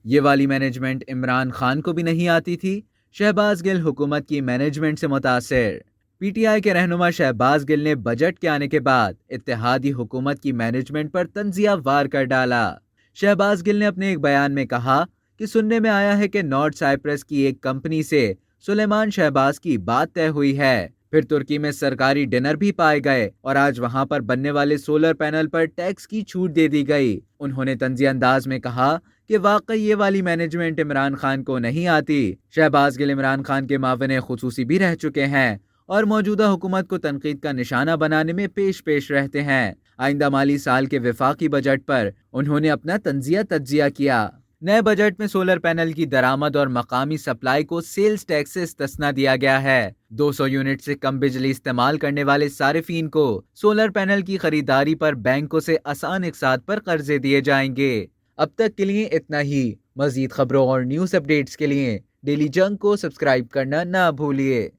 یہ والی مینجمنٹ عمران خان کو بھی نہیں آتی تھی۔ شہباز گل حکومت کی مینجمنٹ سے متاثر۔ پی ٹی آئی کے رہنما شہباز گل نے بجٹ کے آنے کے بعد اتحادی حکومت کی مینجمنٹ پر تنزیہ وار کر ڈالا۔ شہباز گل نے اپنے ایک بیان میں کہا کہ سننے میں آیا ہے کہ نارتھ سائپرس کی ایک کمپنی سے سلیمان شہباز کی بات طے ہوئی ہے، پھر ترکی میں سرکاری ڈنر بھی پائے گئے اور آج وہاں پر بننے والے سولر پینل پر ٹیکس کی چھوٹ دے دی گئی۔ انہوں نے طنزی انداز میں کہا کہ واقعی یہ والی مینجمنٹ عمران خان کو نہیں آتی۔ شہباز گل عمران خان کے معاون خصوصی بھی رہ چکے ہیں اور موجودہ حکومت کو تنقید کا نشانہ بنانے میں پیش رہتے ہیں۔ آئندہ مالی سال کے وفاقی بجٹ پر انہوں نے اپنا تجزیہ کیا۔ نئے بجٹ میں سولر پینل کی درآمد اور مقامی سپلائی کو سیلز ٹیکس سے استثنا دیا گیا ہے۔ 200 یونٹ سے کم بجلی استعمال کرنے والے صارفین کو سولر پینل کی خریداری پر بینکوں سے آسان اقساط پر قرضے دیے جائیں گے۔ اب تک کے لیے اتنا ہی۔ مزید خبروں اور نیوز اپڈیٹس کے لیے ڈیلی جنگ کو سبسکرائب کرنا نہ بھولیے۔